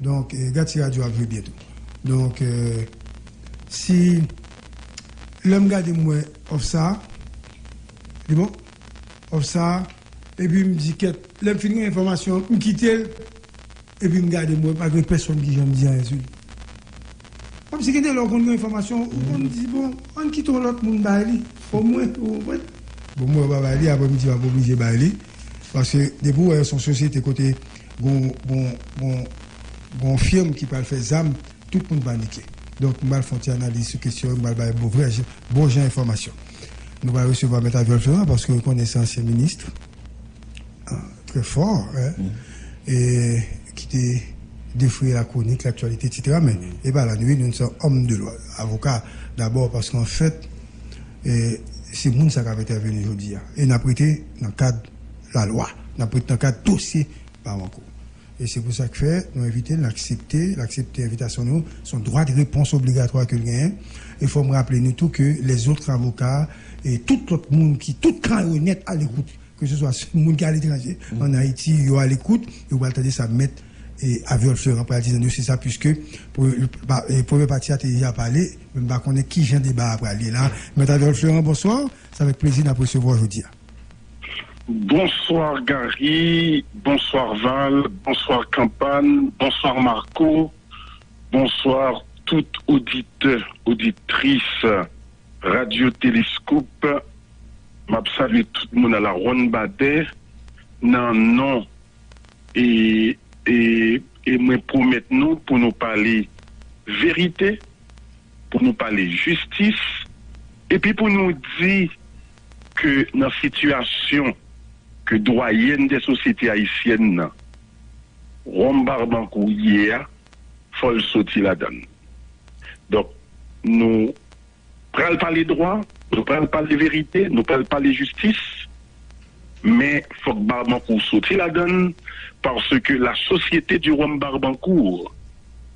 Donc, Gati Radio a vu bientôt. Donc, si l'homme garde moi off ça, c'est bon? Off ça, et puis il me dit que l'homme finit l'information, il me quitte, et puis il me garde moi, pas de personne qui j'aime dire rien. Comme si quelqu'un a une information, on me dit, bon, on quitte l'autre monde, au moins, bon, moi, je vais aller, après, je vais pas obligé d'aller, parce que depuis, son société côté, bon firme qui peut faire ZAM, tout le monde va niquer. Donc, nous allons faire une analyse sur la question, nous allons faire bon genre d'informations. Nous allons recevoir M. Aviol Florent parce que nous connaissons ancien ministre, très fort, et qui était défouillé la chronique, l'actualité, etc. Mais, et bien, la nuit, nous sommes hommes de loi, avocats, d'abord parce qu'en fait, c'est le monde qui a intervenu aujourd'hui. Et nous avons prêté dans le cadre de la loi, nous avons prêté dans le cadre du dossier par en cours. Et c'est pour ça que fait, nous invitons l'accepter l'invitation nous, son droit de réponse obligatoire que nous avons. Il faut me rappeler nous tout que les autres avocats et tout l'autre monde tout grand et honnête à l'écoute, que ce soit le monde qui est à l'étranger, en Haïti, il y a à l'écoute, il va attendre ça mettre et Aviol Florent pour la dire c'est ça, puisque pour le premier parti a déjà parlé, même pas qu'on est qui j'ai un débat après aller là. M. Aviol Florent, bonsoir, c'est avec plaisir de recevoir aujourd'hui. Bonsoir Gary, bonsoir Val, bonsoir Campagne, bonsoir Marco, bonsoir toute auditeur, auditrice Radio Télescope. Je salue tout le monde à la Ronde Badet. Non, et me promettre nous pour nous parler vérité, pour nous parler justice, et puis pour nous dire que dans la situation que doyenne des sociétés haïtiennes, Rome Barbancourt hier, faut le sortir la donne. Donc, nous prenons pas les droits, nous prenons pas les vérités, nous prenons pas les justices, mais il faut que Barbancourt sortir la donne parce que la société du Rome Barbancourt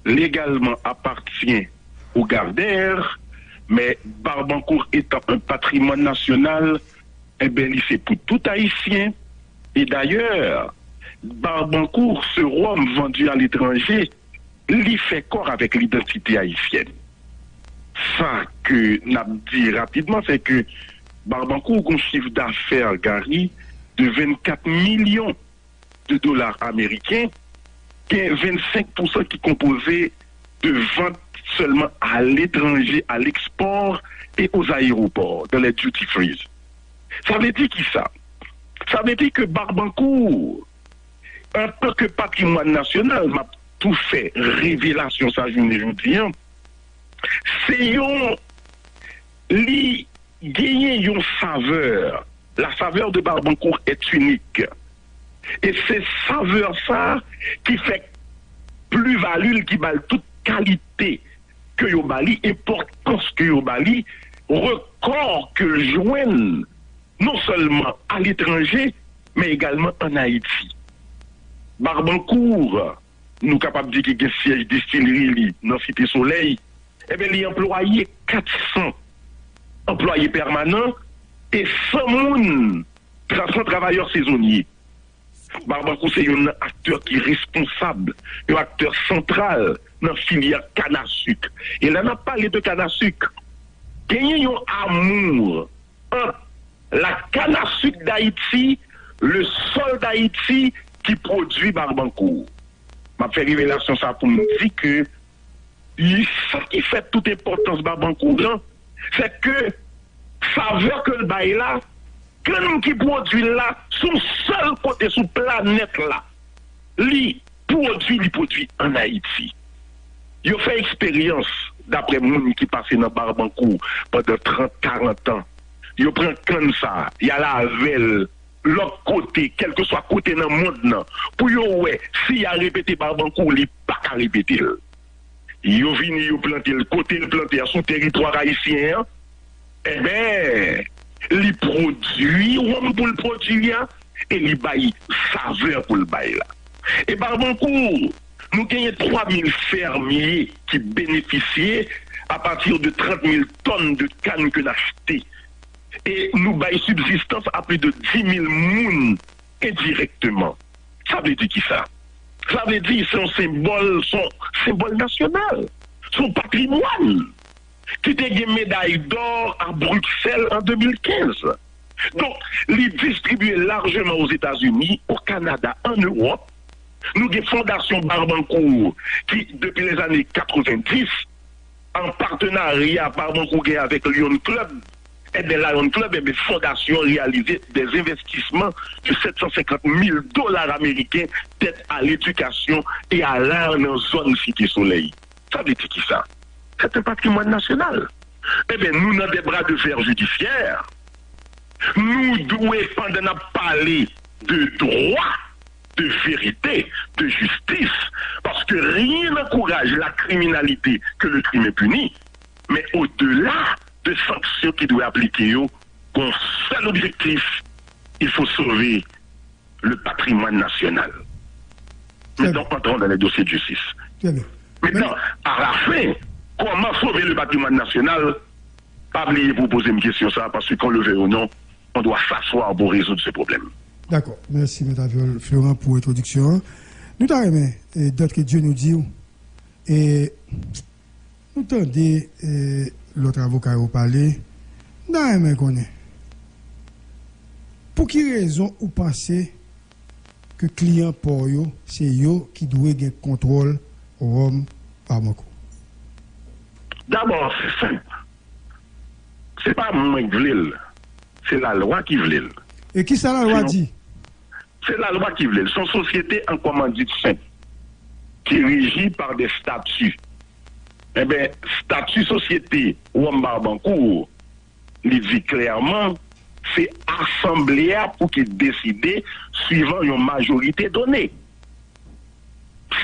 légalement appartient aux Gardères, mais Barbancourt étant un patrimoine national, eh bien, c'est pour tout Haïtien. Et d'ailleurs, Barbancourt, ce rhum vendu à l'étranger, l'y fait corps avec l'identité haïtienne. Ça que n'a dit rapidement, c'est que Barbancourt a un chiffre d'affaires, Gary, de 24 millions de dollars américains, qui est 25% qui composait de ventes seulement à l'étranger, à l'export et aux aéroports, dans les duty free. Ça veut dire qui ça? Ça veut dire que Barbancourt, en tant que patrimoine national, m'a tout fait révélation ça journée aujourd'hui. C'est gagner une saveur. La saveur de Barbancourt est unique. Et c'est saveur ça qui fait plus-value, qui balle toute qualité que Yobali, importance que Yobali, record que joignent non seulement à l'étranger, mais également en Haïti. Barbancourt, nous sommes capables de dire qu'il y a un siège distillerie dans Cité Soleil, eh bien, il employé 400 employés permanents et 100 travailleurs saisonniers. Barbancourt, c'est un acteur qui est responsable, un acteur central dans la filière canne à sucre. Et là, on a parlé de canne à sucre. Il y a un amour entre la canne à sucre d'Haïti, le sol d'Haïti qui produit Barbancourt. Je fait révélation ça pour me dire que ça qui fait toute importance Barbancourt, c'est que saveur que le bail là, que qui produit là, son seul côté, sur planète là, lui produit en Haïti. Il a fait expérience, d'après moun qui passé dans Barbancourt pendant 30-40 ans. Il prend comme ça, il y a la velle, l'autre côté, quel que soit côté dans le monde, pour yo ouais, s'il a répété Barbancourt, il pas qu'à répéter. Il a venu, il a planté le côté, il planté à son territoire haïtien, eh ben, il produit, on pour le produire, et il baille saveur pour le bail là. Et Barbancourt, nous gagnons 3000 fermiers qui bénéficiaient à partir de 30 000 tonnes de canne que nous achetons. Et nous baillons subsistance à plus de 10 000 mounes indirectement. Ça veut dire qui ça? Ça veut dire son symbole national, son patrimoine, qui a gagné médaille d'or à Bruxelles en 2015. Donc, il distribué largement aux États-Unis, au Canada, en Europe. Nous avons une fondation Barbancourt qui, depuis les années 90, en partenariat Barbancourt avec Lion Club, et de Lion Club, et des fondations réalisées des investissements de 750 000 $ américains tête à l'éducation et à l'art dans la zone Cité Soleil. Ça veut dire qui ça? C'est un patrimoine national. Eh bien, nous, dans des bras de fer judiciaires, nous devons, pendant parler de droit, de vérité, de justice, parce que rien n'encourage la criminalité que le crime est puni, mais au-delà de sanctions qui doivent appliquer, pour seul objectif, il faut sauver le patrimoine national. Maintenant, entrons dans les dossiers de justice. Maintenant, à la fin, comment sauver le patrimoine national? Pas oublier pour poser une question ça, parce qu'on le veut ou non, on doit s'asseoir pour résoudre ce problème. D'accord. Merci, M. Florent, pour l'introduction. Nous t'avons d'autres que Dieu nous dit. Et nous t'entendons l'autre avocat a parlé. Nous t'avons connaît. Pour quelle raison vous pensez que le client pour eux, c'est eux qui doivent avoir contrôle au Rome par Marco? D'abord, c'est simple. Ce n'est pas moi qui veux, c'est la loi qui veut. Et qui ça la loi dit? C'est la loi qui veut. Son société en commandite simple, qui est régie par des statuts. Eh bien, statut société Rome Barbancourt, il dit clairement, c'est assemblée pour qu'il décide suivant une majorité donnée.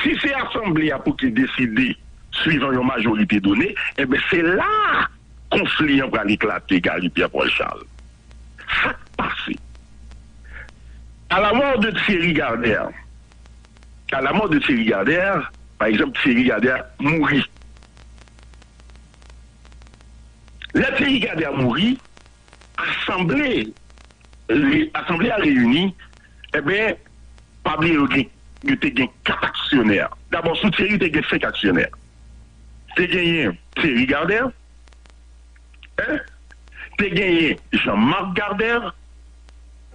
Si c'est assemblée pour qu'il décide suivant une majorité donnée, eh bien, c'est là conflit va éclater, Gary Pierre-Paul Charles. Ça passe. À la mort de Thierry Gardère, par exemple, Thierry Gardère mourit. La Thierry Gardère mourit, Assemblée a réuni, eh bien, pas oublier il y a 4 actionnaires. D'abord, sous Thierry, il y a 5 actionnaires. Tu as gagné Thierry Gardère, tu as gagné Jean-Marc Gardère,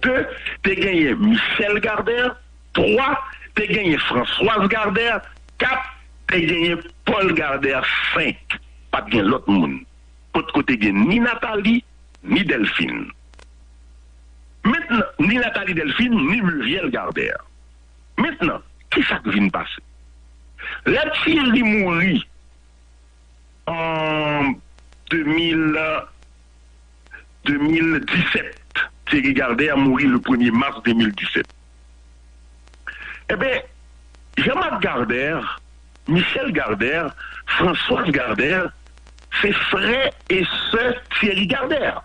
2, tu as gagné Michel Gardère, 3, tu as gagné Françoise Gardère, 4, tu as gagné Paul Gardère, 5. Pas de l'autre monde. Côté côté ni Nathalie, ni Delphine. Maintenant, ni Nathalie Delphine, ni Muriel Gardère. Maintenant, qui ça vient de passer? La Thierry mourit en 2017. Thierry Gardère mourit le 1er mars 2017. Eh bien, Jean-Marc Gardère, Michel Gardère, Françoise Gardère, c'est frère et sœur Thierry Gardère.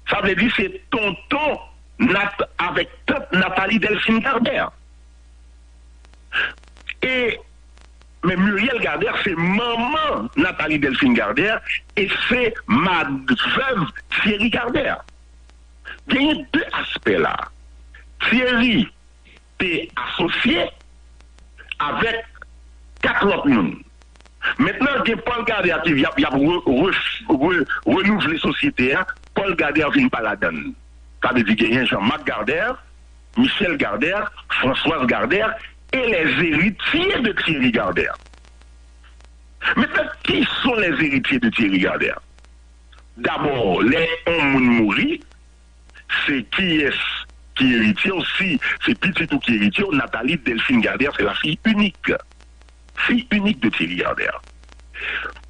Ça veut dire c'est tonton avec tante Nathalie Delphine Gardère. Mais Muriel Gardère, c'est maman Nathalie Delphine Gardère et c'est ma veuve Thierry Gardère. Il y a 2 aspects là. Thierry est associé avec 4 autres personnes. Maintenant, il y a Paul Gardère qui vient renouveler la société. Paul Gardère vient pas la donne. Ça veut dire qu'il y a Jean-Marc Gardère, Michel Gardère, Françoise Gardère et les héritiers de Thierry Gardère. Maintenant, qui sont les héritiers de Thierry Gardère? D'abord, les hommes mouris, c'est qui est héritier aussi, c'est petit ou qui est héritier, Nathalie Delphine Gardère, c'est la fille unique de Thierry Gardère.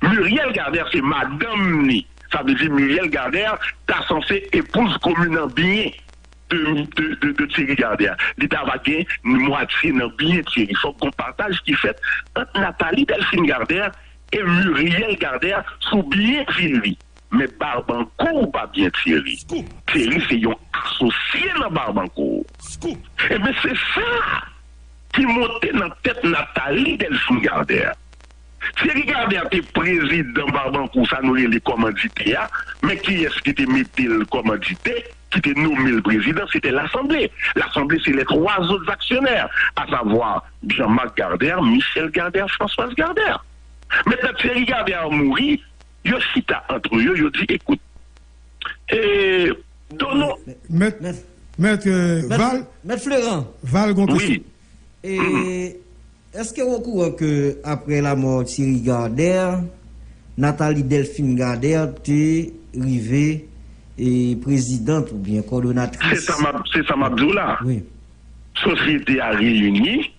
Muriel Gardère, c'est Madame Ni. Ça veut dire Muriel Gardère, t'as censé épouse commune en bien de Thierry Gardère. L'État va gagner une moitié dans bien Thierry. Il faut qu'on partage ce qui fait entre Nathalie Delphine Gardère et Muriel Gardère sous bien Thierry. Mais Barbancourt pas bien Thierry. Thierry, c'est un associé dans Barbancourt. Et bien c'est ça qui montait dans la tête Nathalie Delphine Gardère. Thierry Gardère était président Barbancourt, ça nous les commandités, mais qui est-ce qui était mis le commandité, qui était nommé le président, c'était l'Assemblée. L'Assemblée, c'est les 3 autres actionnaires, à savoir Jean-Marc Gardère, Michel Gardère, Françoise Gardère. Maintenant, Thierry Gardère mourit, il cita entre eux, il dit, écoute, donnons... Maître Val... Maître Florent. Val, oui. Et est-ce que vous courez que après la mort de Thierry Gardère, Nathalie Delphine Gardère t'est arrivée et présidente ou bien coordonnatrice? C'est ça, Mabdoula. Oui. Société a réuni,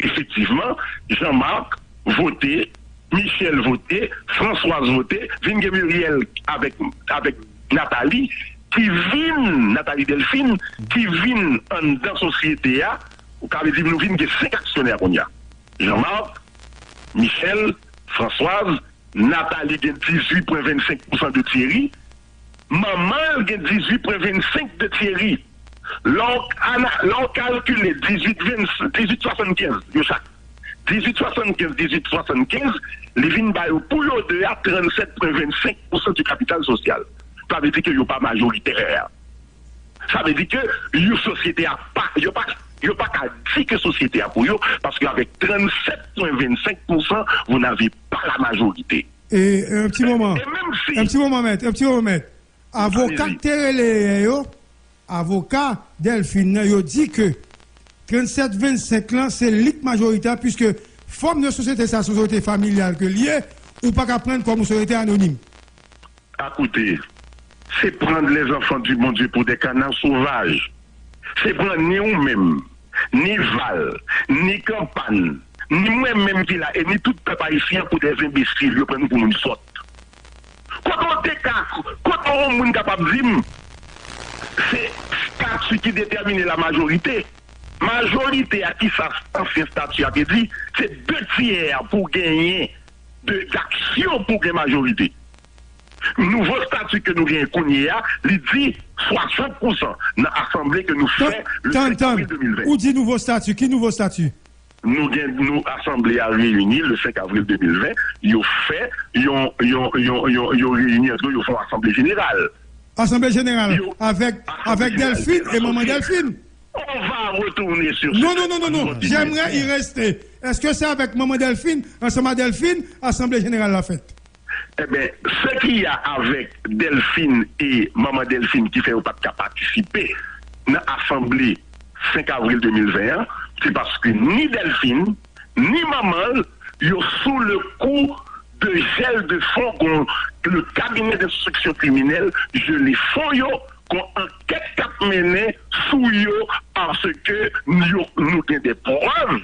effectivement, Jean-Marc voté, Michel voté, Françoise voté, Vinge Muriel avec Nathalie, Nathalie Delphine, qui vient dans la société, ou qui avait dit nous vîmes que 5 actionnaires qu'on y a. Jean-Marc, Michel, Françoise, Nathalie qui a 18,25% de Thierry, maman qui a 18,25% de Thierry. L'on calcule les 18,75 de chaque. 18,75, les vignes pour eux de 37,25% du capital social. Ça veut dire qu'il n'y a pas majoritaire. Ça veut dire que la société n'a pas, il n'y a pas qu'à dire que la société a pour eux, parce qu'avec 37,25%, vous n'avez pas la majorité. Et un petit moment. Et même si, un petit moment, maître. Avocat Delphine, il dit que 37-25 ans, c'est l'élite majoritaire, puisque forme de société, c'est la société familiale que liée, ou pas qu'à prendre comme société anonyme. Écoutez, c'est prendre les enfants du bon Dieu pour des canards sauvages. C'est prendre ni nous-mêmes, ni Val, ni Campagne, ni moi-même qui là, et ni tout peuple haïtien pour des imbéciles, ils prennent pour nous sorte. Quand on est capable de dire, c'est statut qui détermine la majorité. Majorité à qui ça ancien statut a dit, c'est 2/3 pour gagner d'actions pour gagner majorité. Nouveau statut que nous gagnons, il dit 60% dans l'Assemblée que nous faisons le 5 avril 2020. Où dit nouveau statut? Qui nouveau statut? Nous Assemblée à réuni le 5 avril 2020, ils ont réuni, ils font Assemblée générale. Assemblée générale, avec Delphine et maman Delphine. On va retourner sur Non. J'aimerais y rester. Est-ce que c'est avec maman Delphine, ensemble à Delphine, Assemblée générale l'a faite? Eh bien, ce qu'il y a avec Delphine et maman Delphine qui fait pas participer à l'Assemblée 5 avril 2021, c'est parce que ni Delphine, ni maman, ils sont sous le coup de gel de fonds que le cabinet d'instruction criminelle, je les fonds qu'on enquête cap mené sous yo parce que nous avons des preuves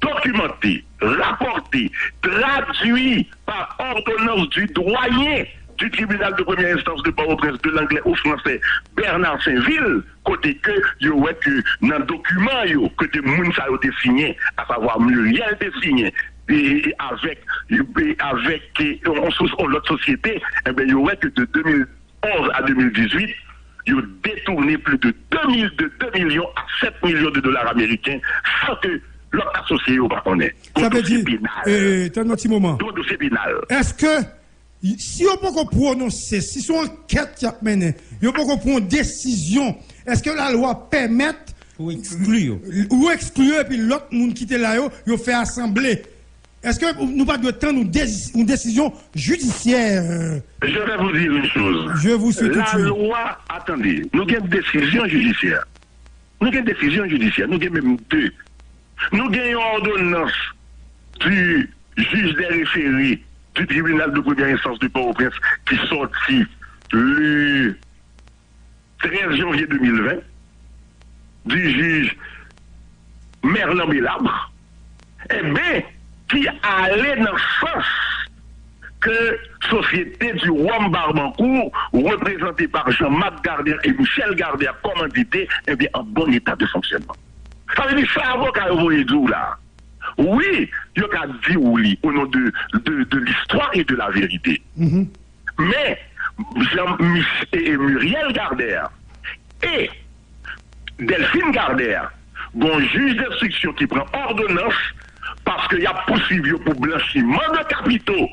documentées, rapportées, traduites par ordonnance du doyen du tribunal de première instance de Port-au-Prince de l'anglais au français Bernard Saint-Ville, côté que yo ouais que dans le document yo que des moun ça été signé, à savoir Muriel été signé et avec l'autre société, eh bien, il y aurait que de 2011 à 2018, il a détourné plus de 2 millions à 7 millions de dollars américains sans que l'autre associé au pas connaît. Ça veut dire, t'as un petit moment. Est-ce que, si on peut prononcer, si son enquête a mené, on peut prendre une décision, est-ce que la loi permet ou exclure, et puis l'autre monde qui était là, il fait assembler? Est-ce que nous pas de temps une décision judiciaire? Je vais vous dire une chose. Je vous suis tout de suite. La loi, attendez, nous avons une décision judiciaire. Nous avons même 2. Nous avons une ordonnance du juge des référés du tribunal de première instance de Port-au-Prince qui sortit le 13 janvier 2020 du juge Merlin Bélabre. Eh bien, qui allait dans le sens que société du Roi Barbancourt, représentée par Jean-Marc Gardère et Michel Gardère comme entité, eh bien, en bon état de fonctionnement. Ça veut dire ça, avocat, vous voyez d'où là? Oui, il y a dit oui au nom de l'histoire et de la vérité. Mais, Jean-Michel Muriel Gardère et Delphine Gardère, bon juge d'instruction qui prend ordonnance parce qu'il y a possible pour blanchiment de capitaux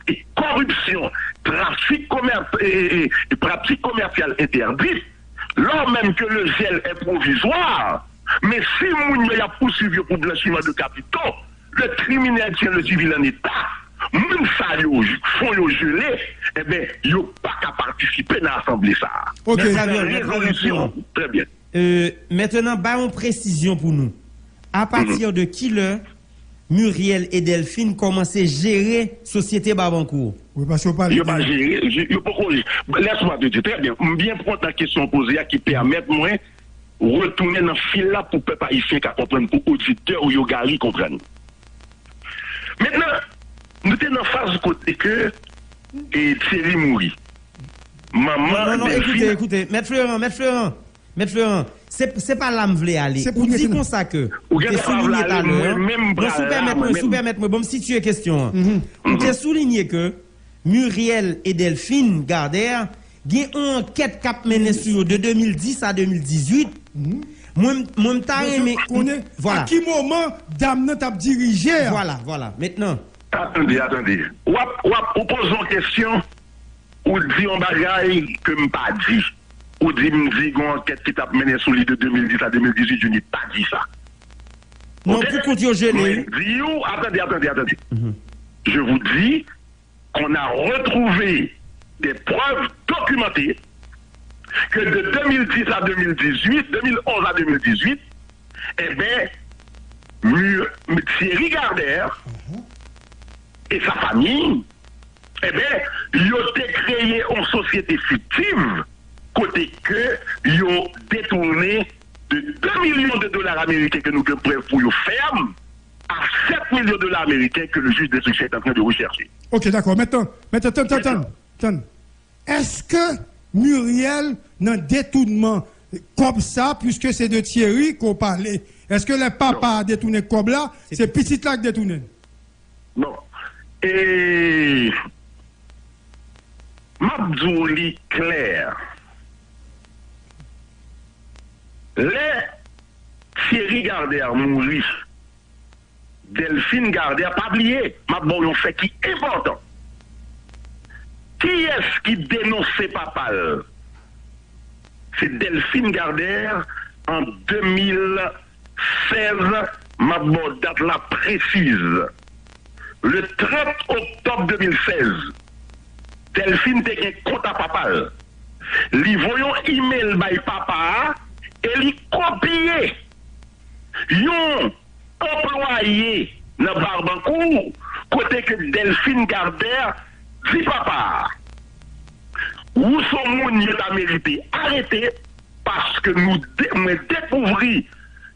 et corruption, trafic commercial interdit, lors même que le gel est provisoire, mais si moun y a poursuivi pour blanchiment de capitaux, le criminel tient le civil en état, moun sa yo font yo gelé, eh bien, yo pas qu'à participer dans l'assemblée ça. Ok. Très bien. Maintenant, bah, on précision pour nous. À partir de qui l'heure Muriel et Delphine commencent à gérer Société Barbancourt? Oui, parce qu'on parle. Laisse-moi te dire, très bien. Bien prendre la question posée qui permet moi retourner dans le fil là pour peuple haïtien qui comprenne, pour auditeurs ou yogari comprennent. Maintenant, nous sommes en phase côté que Thierry mourit. Maman. Non, écoutez, Maître Florent, c'est pas là que je voulais aller. Ou dit comme ça que, tu souligné tout à l'heure, sous permettre-moi, bon, si tu es question, ou tu souligné que Muriel et Delphine Gardère, il y a une enquête cap menée sur de 2010 à 2018. Moi, voilà. À quel moment Dame t'a dirigé? Voilà. Maintenant. Attendez. Ou posons une question, ou dit un bagage que je n'ai pas dit. Ou dit une enquête qui t'a mené sur les de 2010 à 2018, je n'ai pas dit ça. Non, pour continuer gelé. Attendez. Je vous dis qu'on a retrouvé des preuves documentées que de 2010 à 2018, 2011 à 2018, eh bien, Thierry Gardère et sa famille, eh bien, ils ont créé une société fictive, côté que ils ont détourné de 2 millions de dollars américains que nous avons prêts pour nous ferme à 7 millions de dollars américains que le juge d'instruction est en train de rechercher. Ok, d'accord. Maintenant, est-ce que Muriel, dans un détournement comme ça, puisque c'est de Thierry qu'on parlait, est-ce que le papa a détourné comme là, c'est petit là qui détourné? Non. Et Mabdouli clair. Les Thierry Gardère mourit, Delphine Gardère pas oublié, Mabdouli on fait qui est important. Qui est-ce qui dénonçait papa? C'est Delphine Gardère en 2016, ma bonne date la précise. Le 30 octobre 2016, Delphine était un compte à papa. Lui voyons email by papa et lui copier. Yon employé dans Barbancourt, côté que Delphine Gardère dit papa, où sont moun yo ta mérité arrêter parce que nous découvrir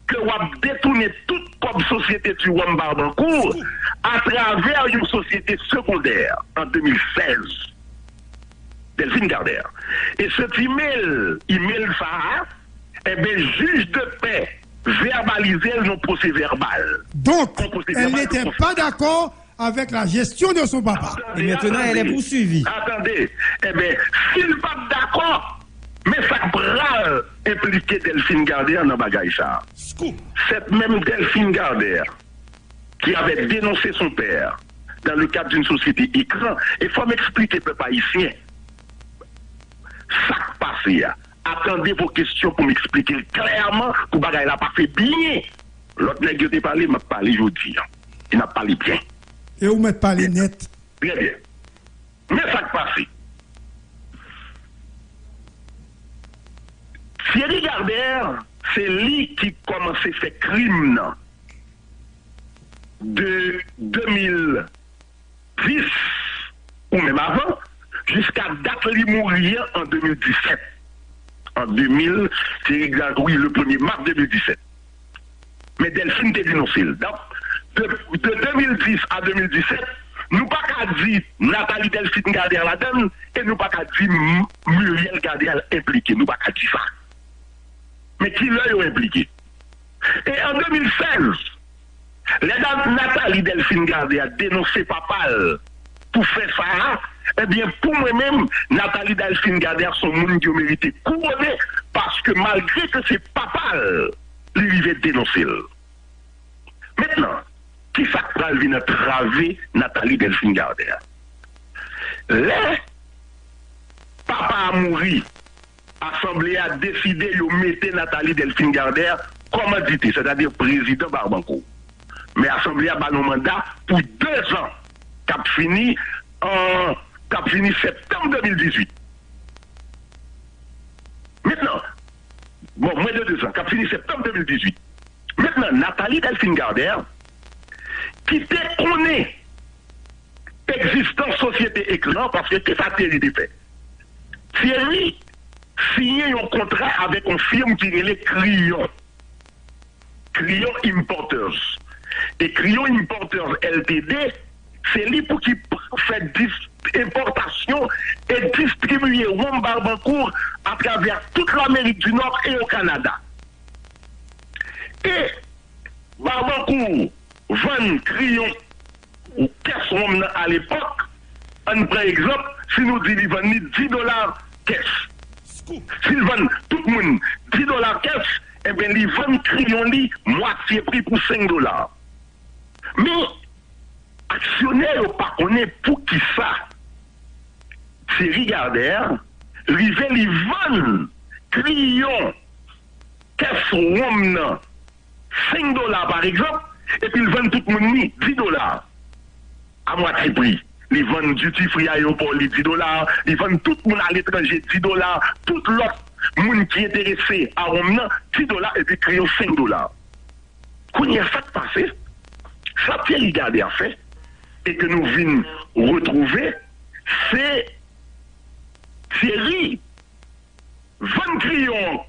que vous avez détourné toute comme société du Wam Barbancourt à travers une société secondaire en 2016. Delphine Gardère. Et cet email ça, eh bien, juge de paix verbalisé le procès verbal. Donc, elle n'était pas d'accord avec la gestion de son papa. Et maintenant, elle est poursuivie. Attendez, eh bien, s'il n'est pas d'accord, mais ça va impliquer Delphine Gardère dans le bagage ça. Cette même Delphine Gardère qui avait dénoncé son père dans le cadre d'une société écran, il faut m'expliquer, peuple haïtien, ça qui passe. Attendez vos questions pour m'expliquer clairement que le bagage n'a pas fait bien. L'autre nègre qui parlé, m'a parlé aujourd'hui. Il n'a pas parlé bien. Et vous m'avez parlé net. Bien. Mais ça qui passe. Thierry Gardère, c'est lui qui commence à faire crime non, de 2010 ou même avant, jusqu'à date lui mourir en 2017. En 2000, Thierry Gardère, oui, le 1er mars 2017. Mais Delphine était dénoncé. Donc, de 2010 à 2017, nous pas qu'à dire Nathalie Delphine Gardère la donne et nous pas qu'à dire Muriel Gardère impliquée. Nous pas qu'à dire ça. Mais qui l'a impliqué? Et en 2016, Nathalie Delphine Gardère a dénoncé papa pour faire ça. Eh bien, pour moi-même, Nathalie Delphine Gardère, son monde qui a mérité couronner parce que malgré que c'est papa, lui avait dénoncé. Maintenant, qui s'appelle vient traver Nathalie Delphine Gardère? Les papa a mouru l'Assemblée a décidé de mettre Nathalie Delphine Gardère comme entité, c'est-à-dire président Barbancourt. Mais l'Assemblée a un mandat pour 2 ans, qui a fini septembre 2018. Maintenant, bon, moins de 2 ans, qui a fini septembre 2018. Maintenant, Nathalie Delphine Gardère, qui te connaît l'existence société écran parce que ça Thierry de fait. Thierry signé un contrat avec une firme qui est les Crayon Importers. Et Crayon Importers LTD, c'est lui pour qui fait importation et distribuer Rome Barbancourt à travers toute l'Amérique du Nord et au Canada. Et Barbancourt vend Crayon ou caisse Rome à l'époque. On prend exemple, si nous disons qu'ils vendent $10 caisse. S'ils vendent tout le monde $10 caisse, eh bien, ils vendent Crayon moitié prix pour $5. Mais, actionnaire ou pas, on est pour qui ça? Thierry Gardère, ils vendent Crayon caisse Rome $5 par exemple, et puis ils vendent tout le monde $10 à moitié prix. Ils vendent duty free aéroport $10, ils vendent tout le monde à l'étranger $10, tout l'autre monde qui est intéressé à Rome $10 et puis Crayon $5. Quand il y a ça passé, ça Thierry Gardère fait, et que nous venons retrouver, c'est Thierry 20 Crayon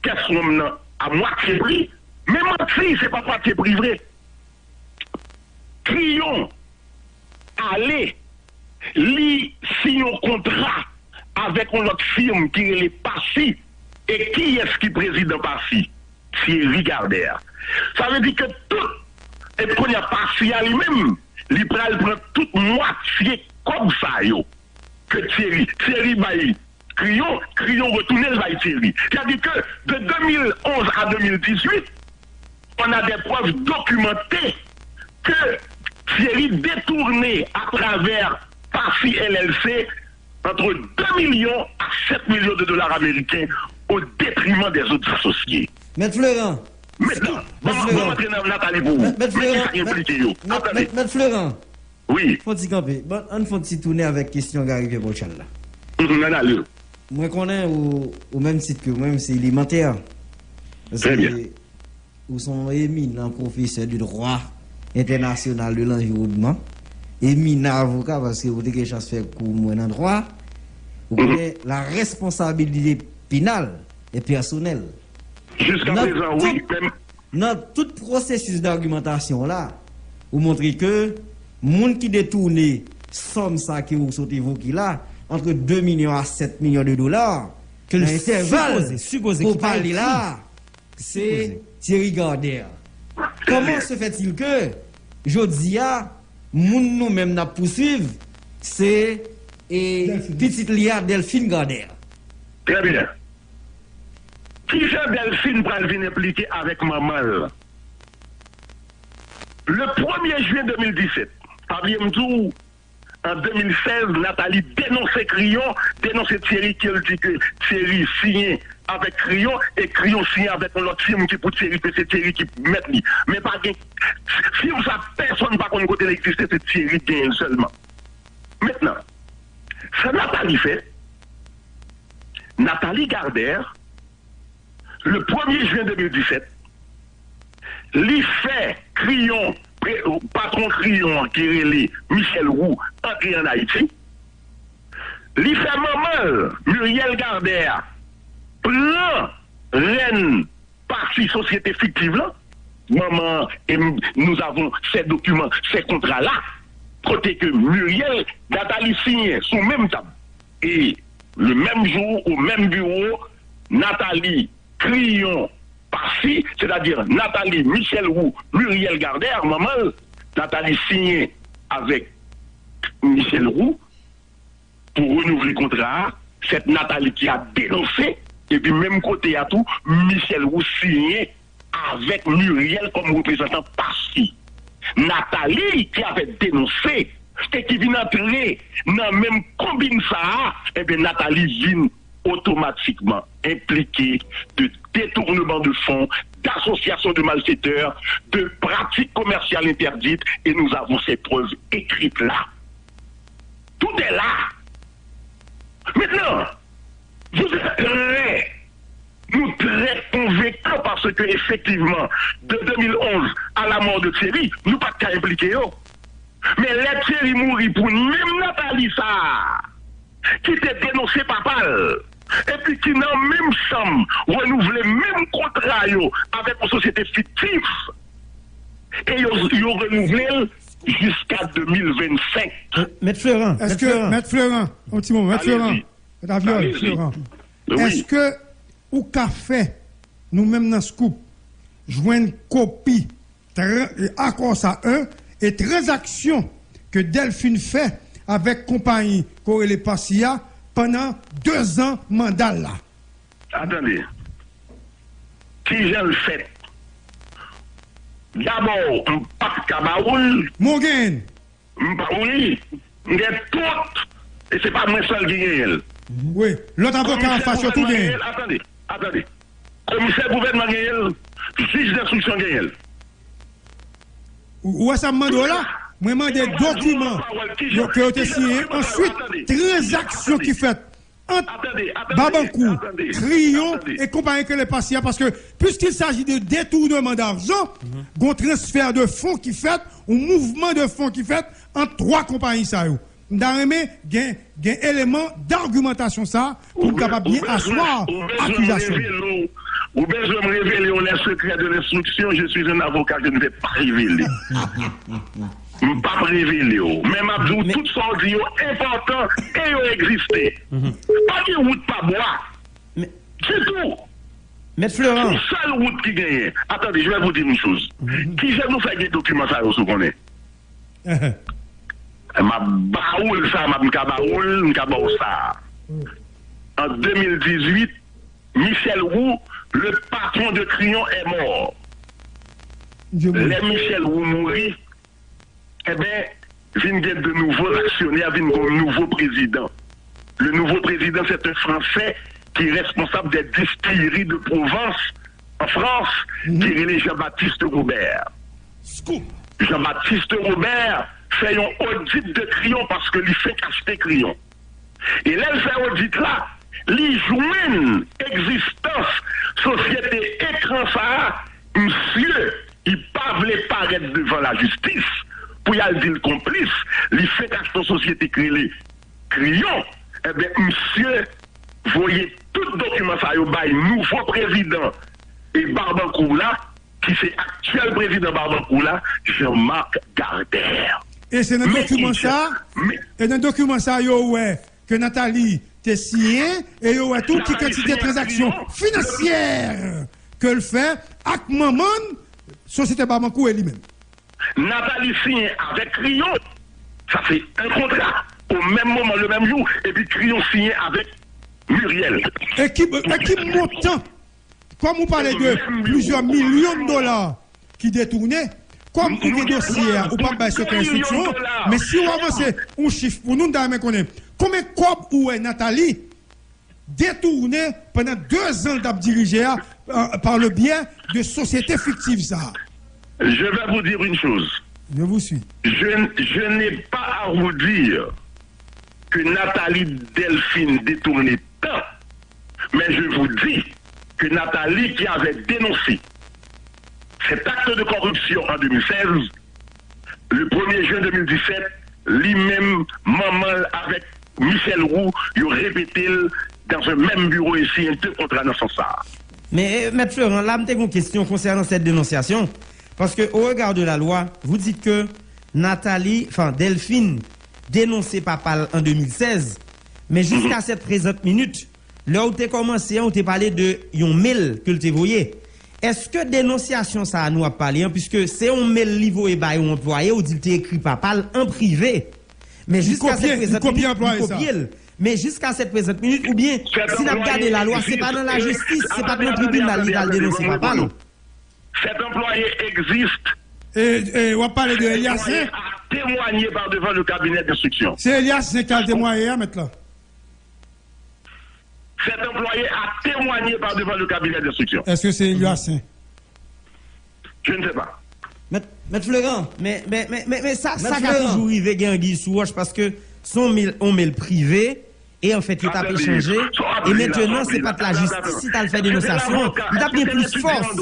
caisse Rome à moitié prix, mais moitié, c'est pas moitié prix vrai. Crayon aller, li signe un contrat avec une autre firme qui est Passy. Et qui est-ce qui président Passy? Thierry Gardère. Ça veut dire que tout, et qu'on y a Passy à lui-même, il prend toute moitié comme ça, yo. Que Thierry baille. Crayon retourne le baille Thierry. C'est-à-dire que de 2011 à 2018, on a des preuves documentées que Thierry détourné à travers Passy LLC entre 2 millions à 7 millions de dollars américains au détriment des autres associés. Maître Florent. Maintenant, on va entrer dans Nathalie Bourou. Maître Florent. Oui. Faut-il camper? Bon, on faut-il tourner avec question Gary Pébochan là. Moi, connais au même site que moi, c'est élémentaire. Très bien. Où sont éminents professeurs du droit international de l'environnement, éminents avocats, parce que vous avez quelque chose à faire pour moi dans le droit, vous avez la responsabilité pénale et personnelle. Jusqu'à présent, oui. Dans tout processus d'argumentation là, vous montrez que les gens qui détournent somme ça qui vous sautez vous qui là, entre 2 millions à 7 millions de dollars, que l'intervalle pour parler là, c'est Thierry Gardère. Comment se fait-il que Jodia, nous-mêmes n'a poursuivre, c'est petite Lia Delphine Gardère? Très bien. Qui fait Delphine pour venir impliquer avec maman? Le 1er juin 2017, Fabienne en 2016, Nathalie dénonçait Crayon, dénonçait Thierry qui dit que Thierry signé avec Crayon et Crayon signé avec l'autre firme qui pour Thierry, c'est Thierry qui met lui. Mais pas que firme ça, personne pas qu'on côté l'existe, c'est Thierry gagne seulement. Maintenant, ça Nathalie fait. Nathalie Gardère, le 1er juin 2017, lui fait Crayon, patron Crayon qui est Michel Roux, entré en Haïti. Lui fait maman, Muriel Gardère, plan, reine, partie société fictive là. Maman, et nous avons ces documents, ces contrats-là, côté que Muriel, Nathalie signe sous même table. Et le même jour, au même bureau, Nathalie Crayon Passy, c'est-à-dire Nathalie Michel Roux, Muriel Gardère, maman, Nathalie signée avec Michel Roux pour renouveler le contrat. Cette Nathalie qui a dénoncé, et puis même côté à tout, Michel Roux signé avec Muriel comme représentant Passy. Nathalie qui avait dénoncé, c'était qui vient entrer dans le même combine ça, et bien Nathalie vient automatiquement impliqués de détournement de fonds, d'association de malfaiteurs, de pratiques commerciales interdites, et nous avons ces preuves écrites là. Tout est là. Maintenant, vous êtes très convaincants parce que effectivement, de 2011 à la mort de Thierry, nous pas qu'à impliquer eux. Mais les Thierry mourit pour même Nathalie ça, qui était dénoncé par Pal, et puis qui n'a même chambre renouvelé même contrat yo, avec une société fictive, et ils ont renouvelé jusqu'à 2025. Maître Florent, est-ce que, Maître Florent, un petit moment, Maître Florent, Florent, oui. Est-ce que, ou qu'a fait, nous-mêmes dans Scoop, jouer une copie, accord ça 1, et transactions que Delphine fait avec compagnie Corélé Passia pendant 2 ans mandat là. Attendez. Qui j'ai le fait? D'abord, un pape Kabaoul. Mon gain. Oui. Il y a tout. Et c'est pas moi seul qui gagne. Oui. L'autre avocat en face, tout gagne. Attendez. Commissaire gouvernement gagne. Juge d'instruction gagne. Où est-ce que je là? Moi, je demande des documents qui ont été signés. Ensuite, transactions qui fait entre Babankou, Crayon et compagnie que les patients. Parce que, puisqu'il s'agit de détournement d'argent, un transfert de fonds qui fait, un mouvement de fonds qui fait entre 3 compagnies. Dans il y a un élément d'argumentation ça pour capable bien asseoir l'accusation. Ou bien je me révéler les secrets de l'instruction, je suis un avocat, je ne vais pas révéler. Je ne vais pas révéler. Même Abdou, toutes sortes importants et ont existé. Pas de route, pas boire. C'est tout. Maître Florent. C'est la seule route qui gagne. Attendez, je vais vous dire une chose. Qui j'aime nous faire des documents ça, vous connaissez? Ma baoul ça, ma baoul ça. En 2018, Michel Roux, le patron de Crayon, est mort. Les Michel Roux mourit, eh bien, viennent de nouveaux actionnaires, viennent de nouveau président. Le nouveau président, c'est un Français qui est responsable des distilleries de Provence en France, qui est Jean-Baptiste Robert. Jean-Baptiste Robert fait un audit de Crayon parce que lui fait acheter Crayon. Et là, il fait audit là, il joue une existence, société écran ça, monsieur, il pas voulait paraître devant la justice pour y aller dire complice, il fait acheter société Crayon. Eh bien, monsieur, voyez tout document ça, il y a nouveau président et Barbancourt là, qui c'est actuel président Barbancourt là, Jean-Marc Gardère. Et c'est dans le document ça, et dans le document ça, ouais, que Nathalie t'est signé, et il y a toute quantité de transactions financières que le fait, avec maman, société Barbancourt et lui-même. Nathalie signe avec Crayon, ça fait un contrat, au même moment, le même jour, et puis Crayon signé avec Muriel. Et qui montant, comme vous parlez de plusieurs millions de dollars qui détournaient, comme vous avez dossier, ou pas de secret instruction, mais si on avance un chiffre pour nous, combien de corps où est Nathalie détourné pendant 2 ans d'abdirigé par le biais de sociétés fictives ça? Je vais vous dire une chose. Je vous suis. Je n'ai pas à vous dire que Nathalie Delphine détournait tant, mais je vous dis que Nathalie qui avait dénoncé cet acte de corruption en 2016, le 1er juin 2017, lui-même, maman avec Michel Roux, il a répété dans un même bureau ici, 2 contrats dans son ça. Mais, Maître Florent, là, j'ai une question concernant cette dénonciation. Parce que, au regard de la loi, vous dites que Delphine dénonçait Papal en 2016, mais jusqu'à cette présente minute, là où tu as commencé, on t'a parlé de un mail que tu as envoyé. Est-ce que dénonciation ça nous a parlé, puisque c'est un mail livré par un employé où il t'a écrit Papal en privé, mais jusqu'à cette présente minute, mais jusqu'à cette présente minute, ou bien si on a regardé la loi, c'est pas dans la justice, c'est pas dans le tribunal qui a dénoncé Papal. Cet employé existe. Et on va parler de Elias. Témoigné par devant le cabinet d'instruction. C'est Elias qui a témoigné maintenant. cet employé a témoigné par devant le cabinet d'instruction. Est-ce que c'est Yoassin? Je ne sais pas. Maître Florent. Mais ça a toujours arrivé Guy Souroche parce que on met le privé. Et en fait, il t'a pu changer. Et maintenant, c'est pas de la justice si t'as le fait dénonciation. Il t'a pris plus force.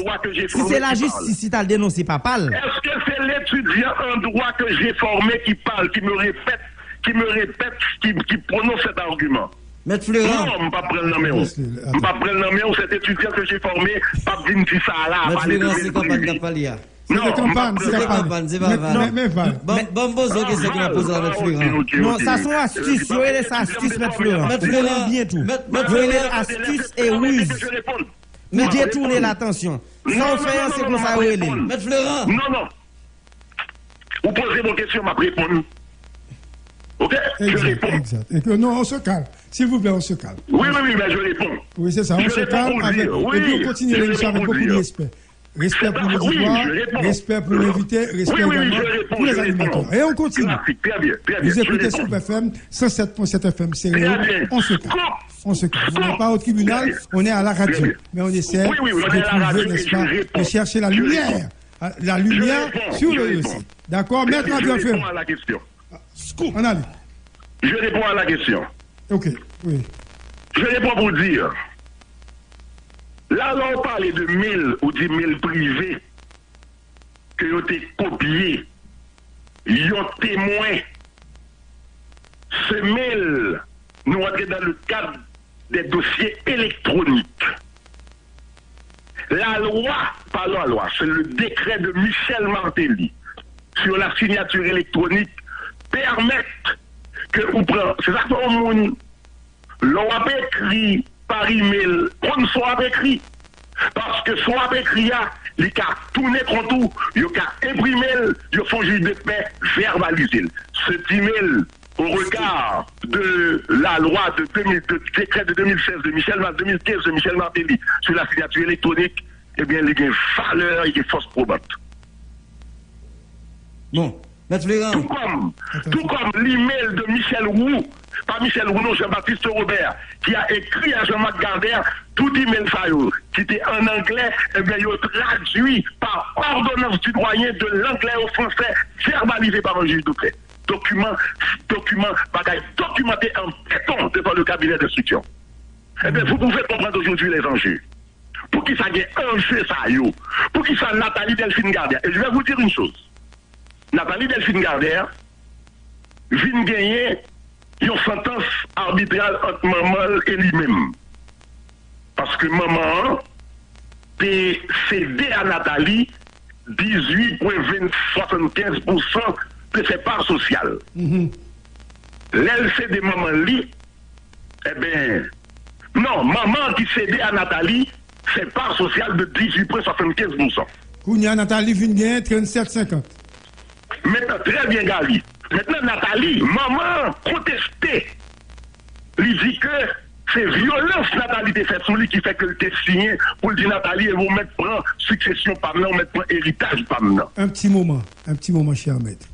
Si c'est la justice, si t'as le dénoncé, pas parle. Est-ce que c'est l'étudiant en droit que j'ai formé qui parle, qui me répète, qui prononce cet argument? Maître Florent. Non, je ne vais pas prendre le numéro. Je ne vais pas prendre le numéro, cet étudiant que j'ai formé, pas de dire ça là. Maître Florent, c'est campagne d'Apalia. C'est des campagnes, c'est pas Val. Mais Val. Bon, bozo, qu'est-ce que tu posé à Maître Florent? Non, ça sont astuces, il y a astuces, Maître Florent. Maître Florent, bien tout. Maître Florent, astuces et ruse. Mais détourner l'attention. Sans faire, c'est comme ça, Maître Florent. Non. Vous posez vos questions, m'a répondu. Ok? Je réponds. Exact. Non, on se calme. S'il vous plaît, on se calme. Oui, mais je réponds. Oui, c'est ça, on se calme. Et puis on continue l'émission avec beaucoup de respect. Respect pour les devoirs, respect pour l'invité, respect également pour les animateurs. Et on continue. Très bien. Vous écoutez Scoop FM, 107.7 FM, c'est réel. On se calme. On n'est pas au tribunal, on est à la radio. Mais on essaie de trouver, n'est-ce pas, de chercher la lumière. La lumière sur le dossier. D'accord? Maître Adrien Je réponds à la question. Scoop. On allait. Je réponds à la question. Ok, oui. Je réponds pour dire. Là, on parle de 1000 ou 10 000 privés que ont été copiés. Ils ont témoin. Ce 1000, nous entrons dans le cadre des dossiers électroniques. La loi, pas la loi, c'est le décret de Michel Martelly sur la signature électronique permettent que vous prenez. C'est ça que l'on a écrit par email, on soit écrit. Parce que soit écrit, il a tourné contre tout, il a imprimé, il a fait de paix, verbalisé. Cet email, au regard de la loi de décret de 2016 de Michel 2015 de Michel Martelly sur la signature électronique, eh bien, il y a une valeur, il y a une force probante. Bon. Tout comme l'email de Michel Roux, pas Michel Roux, non, Jean-Baptiste Robert, qui a écrit à Jean-Marc Gardère tout email qui était en anglais, eh bien, il a traduit par ordonnance du doyen de l'anglais au français, verbalisé par un juge de paix. Document, documenté en béton devant le cabinet d'instruction. Eh bien, vous pouvez comprendre aujourd'hui les enjeux. Pour qui ça gagne enjeu ça, pour qui ça Nathalie Delphine Gardère. Et je vais vous dire une chose. Nathalie Delphine Gardère vient gagner une sentence arbitrale entre maman et lui-même. Parce que maman a cédé à Nathalie 18,75% de ses parts sociales. L'LC de maman lui, eh bien, non, maman qui cédé à Nathalie ses parts sociales de 18,75%. Kounia Nathalie vient gagner 37,50. Maintenant, très bien, Gali. Maintenant, Nathalie, maman protestait. Il dit que c'est violence Nathalie de fait sur lui qui fait que le test signé pour le dire Nathalie et vous mettre prendre succession par maintenant, mettre prendre héritage par maintenant. Un petit moment, cher maître.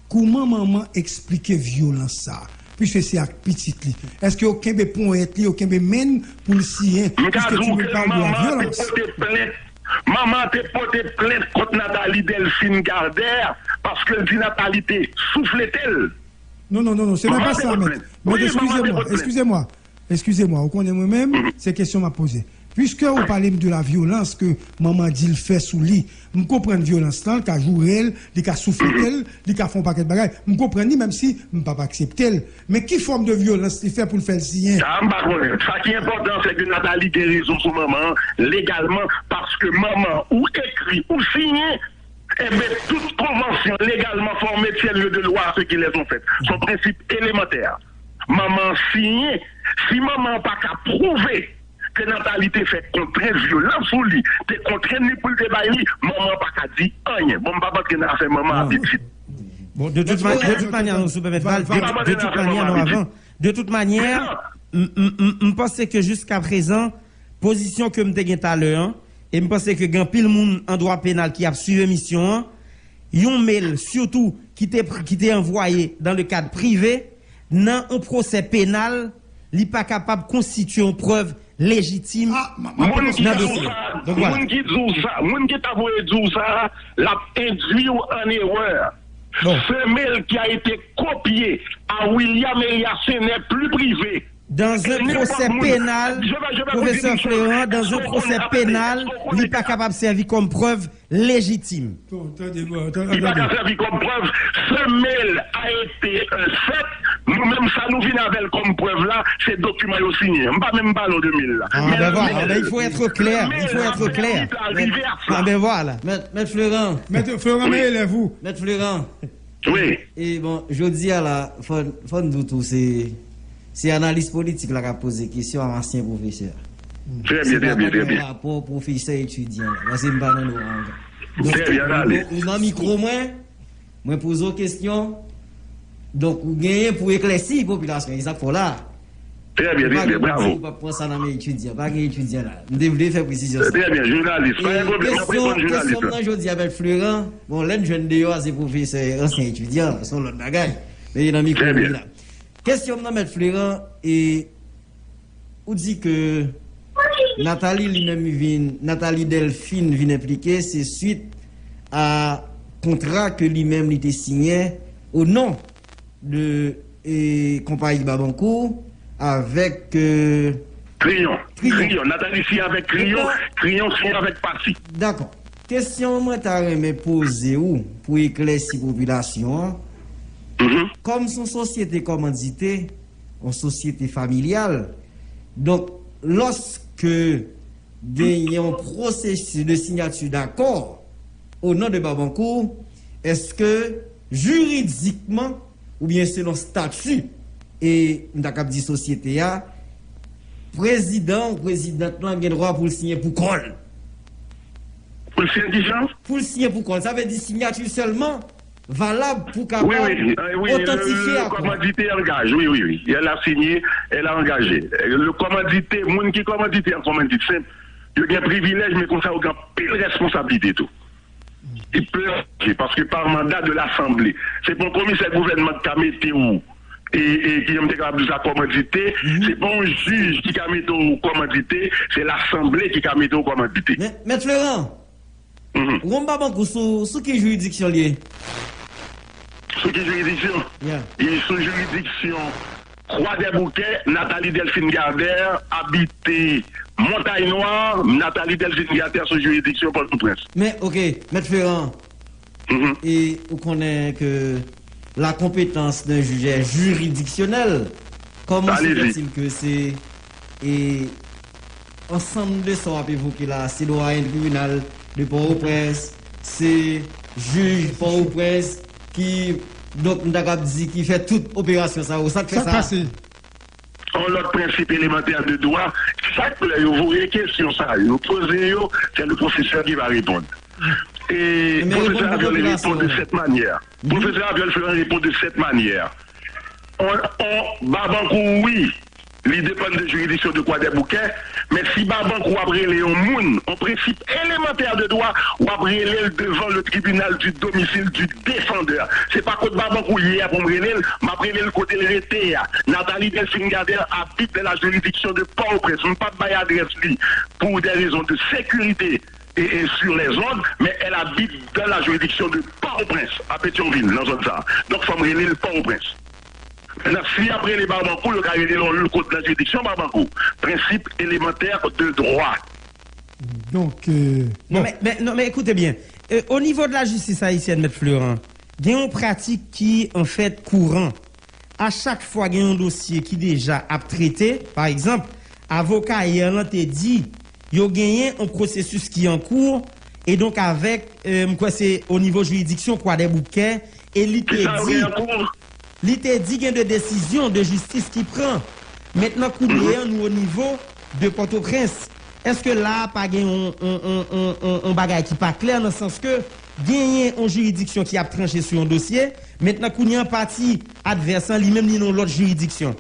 Comment maman expliquer violence ça? Puisque c'est à petite lit. Est-ce qu'il y a aucun point être aucun mène pour le signer? Puisque tu me parles de la violence. Maman a porté plainte contre Nathalie Delphine Gardère parce que dit Nathalie soufflait-elle. Non, c'est même pas ça, maître. Mais excusez-moi, on connaît moi-même, ces questions m'a posées. Puisque vous parlez de la violence que maman dit le fait sous lit, je comprends la violence là, qu'elle joue elle, qu'elle souffle elle, qu'elle fait un paquet de bagages. Je comprends même si je ne peux pas accepter elle. Mais quelle forme de violence il fait pour le faire signer? Ça qui est important, c'est que Nathalie a raison sur maman, légalement, parce que maman ou écrit ou signé, eh bien, toute convention légalement formée tient lieu de loi à ceux qui les ont faites. Son principe élémentaire. Maman signe, si maman n'a pas qu'à prouver que Nathalie t'a fait contraire violence sur lui, t'es contraire ni pour le débat, maman n'a pas qu'à dire rien. Bon, papa, que n'a fait maman à petite. Bon, de toute manière, nous sommes de toute manière, je pense que jusqu'à présent, position que je t'ai tout à l'heure, et je pense que grand pile monde en droit pénal qui a suivi l'émission, yon mail surtout qui t'est envoyé dans le cadre privé, dans un procès pénal n'est pas capable de constituer une preuve légitime Moun qui dans le dit dossier. ça, Donc voilà. moun qui dit ça, moun qui t'a voulu dire ça, l'a induit en erreur. Bon. Femelle qui a été copiée à William Eliassé n'est plus privé. Dans un procès pénal, professeur Florent, dans un procès pénal, il n'est pas capable de servir comme preuve légitime. Bon, attendez, Il n'a pas servi comme preuve. Femelle a été faite. Nous-mêmes, ça nous vient avec comme preuve là, c'est document signé. On pas même pas en 2000 là. Ben voilà, ben il faut être clair, il faut être clair. Ben voilà. Maître Florent. Maître Florent, mais élève-vous. Maître Florent. Oui. Et bon, je dis à la fin de tout, c'est analyse politique là qui a posé question à l'ancien professeur. Très bien, très bien, très bien. Rapport professeur étudiant. Là, c'est pas dans nos Très bien, allez. Dans le micro, moi pose une question. Donc, vous gagnez pour éclaircir la population. Isaac Fola. Très bien, très bien, bravo. Pas prendre ça dans mes étudiants, pas les étudiants là. Vous devez faire précision. Très bien, journaliste. Pas un problème, après, bon journaliste. Question, je dis avec Florent, bon, l'un jeune de c'est professeur, ancien étudiant, son l'autre bagaille. Mais dans le micro, là. Question de M. Florent, et on dit que Nathalie Delphine vient impliquer, c'est suite à contrat que lui-même était signé au nom de compagnie Babancourt avec Crayon. Nathalie signé avec Crayon signé avec Passy. D'accord. Question moi t'as poser où pour éclaircir la population. Comme son société commanditée, en société familiale, donc lorsque gagne un processus de signature d'accord au nom de Babancourt, est-ce que juridiquement ou bien selon statut et d'accord dit société a président ou présidente là a droit pour le signer pour col. Pour le signer déjà? Pour le signer pour col, ça veut dire signature seulement valable pour capable authentifier le commandité engage. Oui. Elle a signé, elle a engagé. Le commandité, moun qui commandité en commandité simple, il y a un privilège, mais comme ça, il y a pile responsabilité tout. Il peut, parce que par mandat de l'Assemblée, c'est pour le commissaire gouvernement qui a mis où et qui est capable de sa commandité, c'est pas un juge qui a mis au commandité, c'est l'Assemblée qui a mis au commandité. Mais Florent, on va pas sous quelle juridiction liée? Sous quelle juridiction? Il est sous juridiction Croix des Bouquets, Nathalie Delphine Gardère, habité Montagne Noire, Nathalie Delphine Gardère sous juridiction Port-au-Prince. Mais ok, Maître Ferrand, et vous connaissez que la compétence d'un juge est juridictionnelle. Comment se fait-il que c'est ensemble de ça à évoquer là, c'est doyen tribunal de Port-au-Prince, c'est juge Port-au-Prince qui donc dit qui fait toute opération ça fait ça. L'autre principe élémentaire de droit, chaque fois vous voyez question ça, vous posez, c'est le professeur qui va répondre. Et le professeur Aviol répond de cette manière. Le professeur Aviol répond de cette manière. Babancourt, oui, il dépend de juridiction de quoi des bouquets, mais si Babancourt a brûlé un moun, en principe élémentaire de droit, ou a brûlé devant le tribunal du domicile du défendeur. C'est pas côté Babancourt hier pour brûler, m'a brûlé le côté le RTA. Nathalie Delphine Gardère habite dans la juridiction de Port-au-Prince. On ne peut pas adresse lui pour des raisons de sécurité et sur les zones, mais elle habite dans la juridiction de Port-au-Prince, à Pétionville, dans zone ça. Donc il faut brûler le Port-au-Prince. Si après les Babancourt, le carré le code de la juridiction Babancourt, principe élémentaire de droit. Donc, bon. mais écoutez bien, au niveau de la justice haïtienne, M. Florent, il y a une pratique qui en fait courant. À chaque fois qu'il y a un dossier qui déjà a traité, par exemple, avocat hier l'a dit, il y a gagné un processus qui est en cours, et donc avec, quoi c'est au niveau juridiction, quoi des bouquets, et l'IT dit. L'IT dit qu'il y a des décisions de justice qui prend. Maintenant, nous au niveau de Port-au-Prince. Est-ce que là, pas un bagage qui pas clair dans le sens que gagner une juridiction qui a tranché sur un dossier, maintenant qu'on y a un parti adverse, lui-même ni dans l'autre juridiction.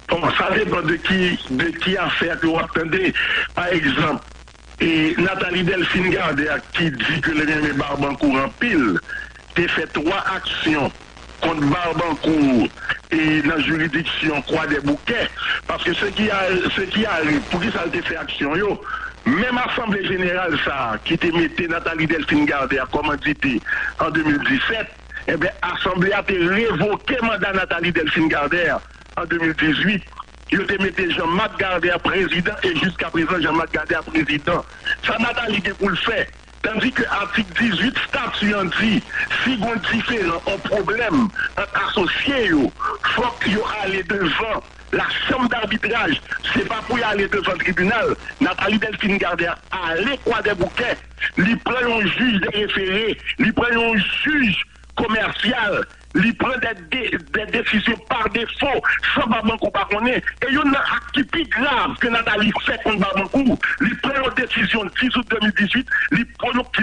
Bon, ça dépend de qui affaire que vous attendez. Par exemple, et Nathalie Delphine Gardère qui dit que les Babancourt en pile, t'es fait 3 actions contre Babancourt et dans la juridiction Croix des Bouquets, parce que ce qui arrive, pour qui ça a été fait action, yo, même Assemblée Générale, ça, qui était mis Nathalie Delphine Gardère comme entité en 2017, eh bien, l'Assemblée a été révoqué mandat Nathalie Delphine Gardère en 2018. Il a mis Jean-Marc Gardère président et jusqu'à présent Jean-Marc Gardère président. Ça Nathalie qui pour le faire. Tandis que l'article 18 statut en dit, si vous différent un problème entre associés, il faut qu'il aille devant la chambre d'arbitrage. C'est pas pour y aller devant le tribunal. Nathalie Delphine Gardère a allé Croix des Bouquets, il prend un juge de référé, il prend un juge commercial, il prend des décisions par défaut, sans Babankou pas connaître. Et il y a un acte qui plus grave que Nathalie fait contre Babankou. Il prend une décision le 10 août 2018, il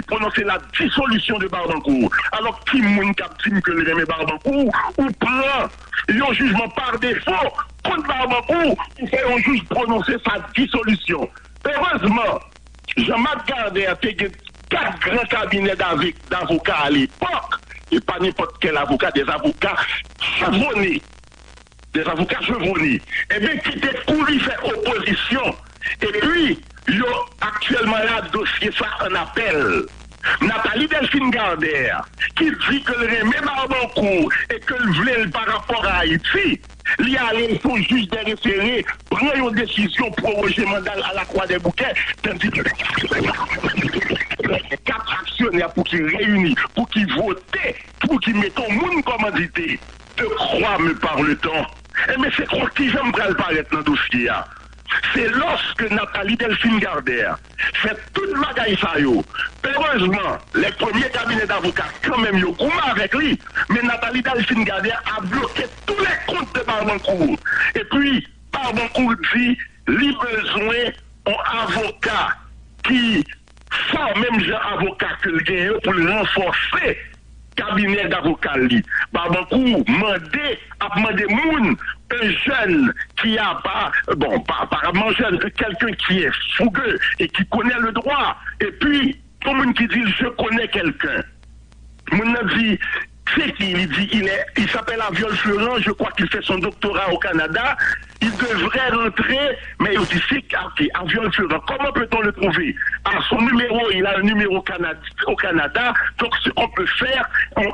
prononce la dissolution de Babankou. Alors, qui moun cap dit que le remet Babankou, ou prend un jugement par défaut contre Babankou, ou fait un juge prononcer sa dissolution. Heureusement, Jean-Marc Gardère a fait 4 grands cabinets d'avocats à l'époque. Et pas n'importe quel avocat, des avocats chevronnés. Eh bien, qui étaient pour lui faire opposition. Et puis, il y a actuellement là, dossier ça en appel. Nathalie Delphine Gardère, qui dit que le remet Babankou et que le voulait par rapport à Haïti, il y a allé pour juge des référés, prendre une décision pour proroger mandat à la Croix des Bouquets, tandis que 4 actionnaires pour qu'ils réunissent, pour qu'ils votent, pour qu'ils mettent au monde commandité. De croire me parle-t-on. Mais c'est quoi qui j'aime paraître dans le dossier. C'est lorsque Nathalie Delphine Gardère fait toute bagaille ça yo. Heureusement, les premiers cabinets d'avocats, quand même, yo gouma avec lui. Mais Nathalie Delphine Gardère a bloqué tous les comptes de Babankou. Et puis, Babankou dit, lui besoin d'un avocat qui fort même genre avocat que le gagne pour le renforcer cabinet d'avocat li. Babankou a demandé moun un jeune qui a pas apparemment jeune, quelqu'un qui est fougueux et qui connaît le droit. Et puis tout le monde qui dit je connais quelqu'un. Moun a dit c'est qui il dit il s'appelle Aviol Florent, je crois qu'il fait son doctorat au Canada. Il devrait rentrer, mais il dit c'est Aviol Florent. Comment peut-on le trouver? Son numéro, il a un numéro au Canada. Donc ce qu'on peut faire,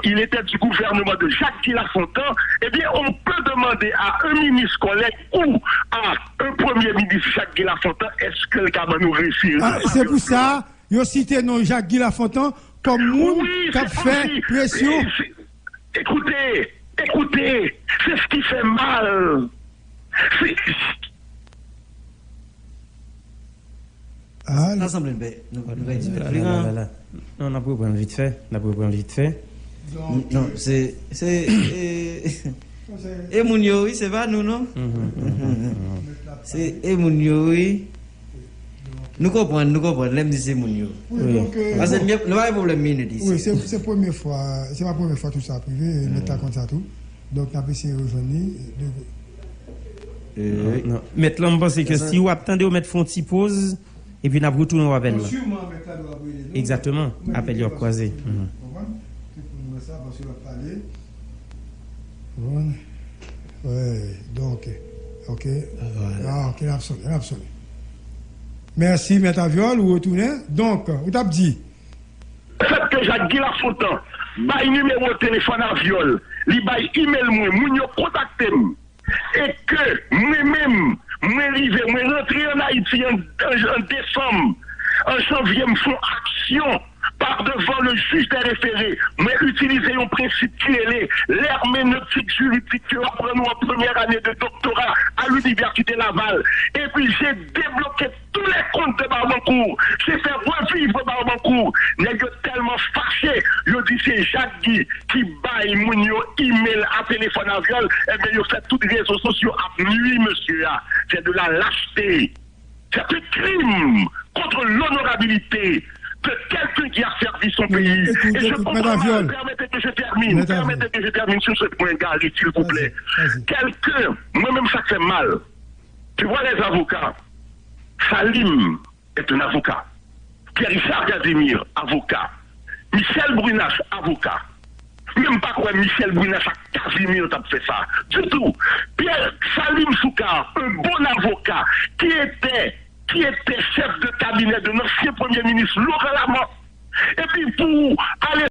il était du gouvernement de Jacques Guy-Lafontaine. Eh bien, on peut demander à un ministre collègue ou à un premier ministre Jacques Guy-Lafontaine, est-ce que le Cameroun nous réussit? C'est pour ça, il a cité non Jacques Guy-Lafontaine comme moun qui a fait pression. Écoutez, c'est ce qui fait mal. L'Assemblée, non, on a pas prendre vite fait. Non, c'est Emounio, oui, c'est pas nous, non? C'est Emounio, oui. Nous comprenons, l'aime dit c'est Emounio. Parce que nous avons un problème minute ici. Oui, c'est la première fois tout ça privé, l'État comme ça tout. Donc, on a essayé de revenir. Non. Maintenant, je pense que si vous attendez, vous mettez une petite pause, et puis nous retournons au appel. Exactement, appel croisé. Oui, donc, ok. Ah, ok, absolument. Merci, M. Aviol, vous retournez. Donc, vous avez dit. Faites que Jacques Guy-Lafontaine, bail numéro de téléphone à Viol, li bail email moi, moun yo contacté et que moi-même, moi rentré en Haïti en décembre, en janvier, me font action par devant le juge des référés, mais utiliser un principe qui est l'herméneutique juridique que nous en première année de doctorat à l'Université Laval. Et puis j'ai débloqué tous les comptes de Babankou. J'ai fait revivre Babankou. N'est tellement fâché. Je dis c'est Jacques Guy qui baille mon email à téléphone à viol. Et bien, il fait tous les réseaux sociaux à nuit, monsieur. C'est de la lâcheté. C'est un crime contre l'honorabilité de quelqu'un qui a servi son pays. Écoutez, et je comprends, permettez que je termine sur ce point, Gary, s'il vous plaît. Quelqu'un, moi-même ça fait mal. Tu vois les avocats, Salim est un avocat. Pierre-Richard Gazimir, avocat. Michel Brunache, avocat. même pas quoi Michel Brunet a Casimir a fait ça. Du tout. Pierre Salim Soukar, un bon avocat qui était chef de cabinet de l'ancien premier ministre Laurent Lamont. Et puis pour aller